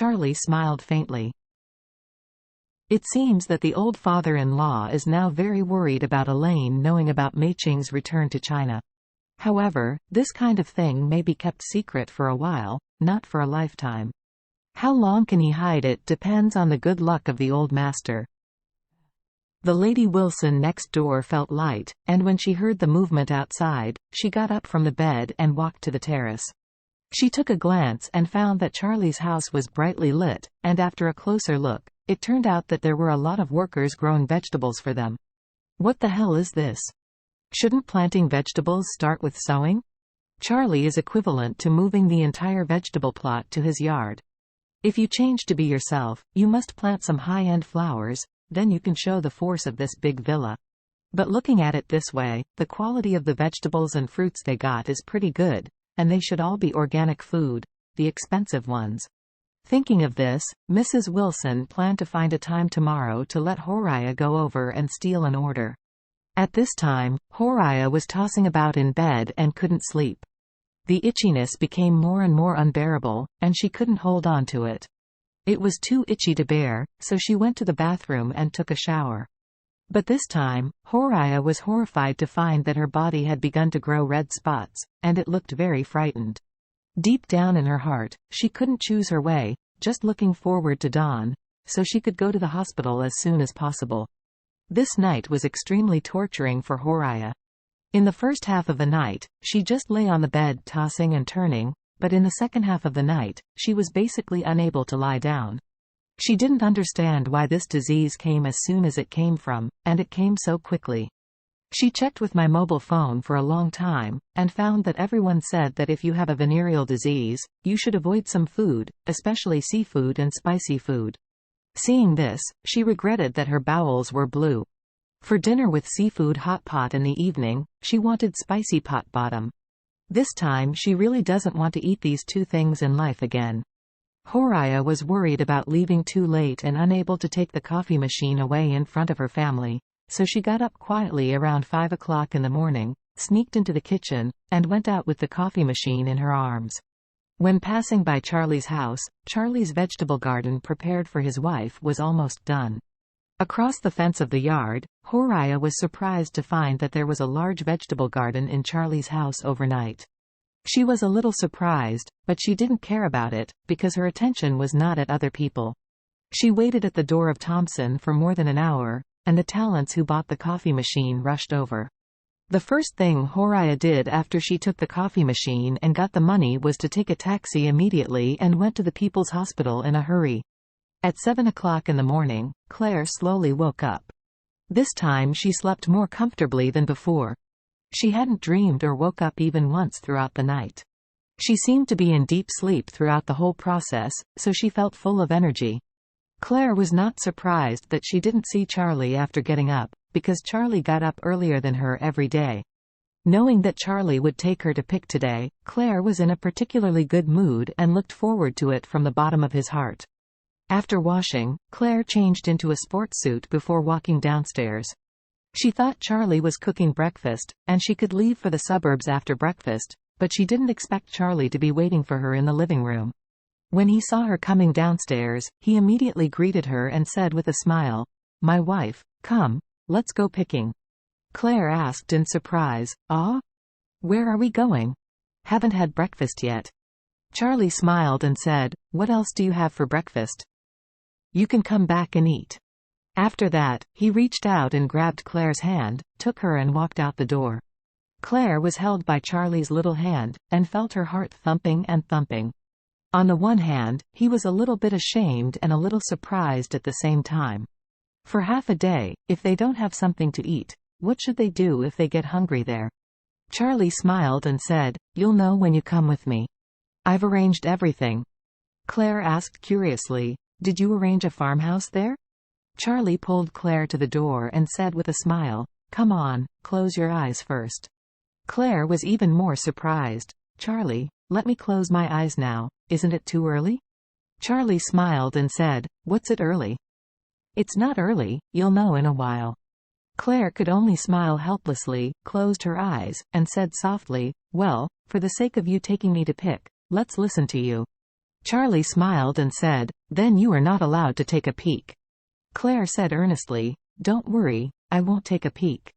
Charlie smiled faintly. It seems that the old father-in-law is now very worried about Elaine knowing about Mei Qing's return to China. However, this kind of thing may be kept secret for a while, not for a lifetime. How long can he hide it depends on the good luck of the old master. The Lady Wilson next door felt light, and when she heard the movement outside, she got up from the bed and walked to the terrace. She took a glance and found that Charlie's house was brightly lit, and after a closer look, it turned out that there were a lot of workers growing vegetables for them. What the hell is this? Shouldn't planting vegetables start with sowing? Charlie is equivalent to moving the entire vegetable plot to his yard. If you change to be yourself, you must plant some high-end flowers, then you can show the force of this big villa. But looking at it this way, the quality of the vegetables and fruits they got is pretty good, and they should all be organic food, the expensive ones. Thinking of this, Mrs. Wilson planned to find a time tomorrow to let Horiah go over and steal an order. At this time, Horiah was tossing about in bed and couldn't sleep. The itchiness became more and more unbearable, and she couldn't hold on to it. It was too itchy to bear, so she went to the bathroom and took a shower. But this time, Horiah was horrified to find that her body had begun to grow red spots, and it looked very frightened. Deep down in her heart, she couldn't choose her way, just looking forward to dawn, so she could go to the hospital as soon as possible. This night was extremely torturing for Horiah. In the first half of the night, she just lay on the bed tossing and turning, but in the second half of the night, she was basically unable to lie down. She didn't understand why this disease came as soon as it came from, and it came so quickly. She checked with my mobile phone for a long time, and found that everyone said that if you have a venereal disease, you should avoid some food, especially seafood and spicy food. Seeing this, she regretted that her bowels were blue. For dinner with seafood hot pot in the evening, she wanted spicy pot bottom. This time she really doesn't want to eat these two things in life again. Horiah was worried about leaving too late and unable to take the coffee machine away in front of her family. So she got up quietly around 5 o'clock in the morning, sneaked into the kitchen, and went out with the coffee machine in her arms. When passing by Charlie's house, Charlie's vegetable garden prepared for his wife was almost done. Across the fence of the yard, Horiah was surprised to find that there was a large vegetable garden in Charlie's house overnight. She was a little surprised, but she didn't care about it, because her attention was not at other people. She waited at the door of Thompson for more than an hour, and the talents who bought the coffee machine rushed over. The first thing Horiah did after she took the coffee machine and got the money was to take a taxi immediately and went to the People's Hospital in a hurry. At 7 o'clock in the morning, Claire slowly woke up. This time she slept more comfortably than before. She hadn't dreamed or woke up even once throughout the night. She seemed to be in deep sleep throughout the whole process, so she felt full of energy. Claire was not surprised that she didn't see Charlie after getting up, because Charlie got up earlier than her every day. Knowing that Charlie would take her to pick today, Claire was in a particularly good mood and looked forward to it from the bottom of his heart. After washing, Claire changed into a sports suit before walking downstairs. She thought Charlie was cooking breakfast, and she could leave for the suburbs after breakfast, but she didn't expect Charlie to be waiting for her in the living room. When he saw her coming downstairs, he immediately greeted her and said with a smile, "My wife, come, let's go picking." Claire asked in surprise, "Ah? Where are we going? Haven't had breakfast yet." Charlie smiled and said, "What else do you have for breakfast? You can come back and eat." After that, he reached out and grabbed Claire's hand, took her and walked out the door. Claire was held by Charlie's little hand, and felt her heart thumping and thumping. On the one hand, he was a little bit ashamed and a little surprised at the same time. For half a day, if they don't have something to eat, what should they do if they get hungry there? Charlie smiled and said, "You'll know when you come with me. I've arranged everything." Claire asked curiously, "Did you arrange a farmhouse there?" Charlie pulled Claire to the door and said with a smile, "Come on, close your eyes first." Claire was even more surprised. "Charlie, let me close my eyes now, isn't it too early?" Charlie smiled and said, "What's it early?" "It's not early, you'll know in a while." Claire could only smile helplessly, closed her eyes, and said softly, "Well, for the sake of you taking me to pick, let's listen to you." Charlie smiled and said, "Then you are not allowed to take a peek." Claire said earnestly, "Don't worry, I won't take a peek.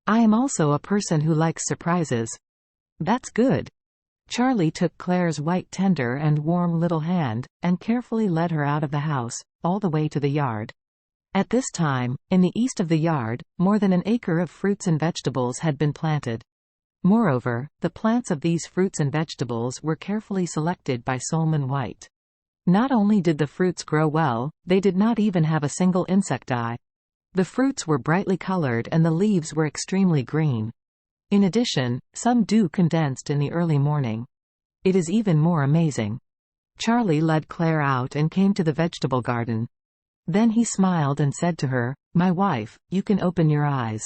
I am also a person who likes surprises." "That's good." Charlie took Claire's white, tender and warm little hand, and carefully led her out of the house, all the way to the yard. At this time, in the east of the yard, more than an acre of fruits and vegetables had been planted. Moreover, the plants of these fruits and vegetables were carefully selected by Solomon White. Not only did the fruits grow well, they did not even have a single insect eye. The fruits were brightly colored and the leaves were extremely green. In addition, some dew condensed in the early morning. It is even more amazing. Charlie led Claire out and came to the vegetable garden. Then he smiled and said to her, "My wife, you can open your eyes."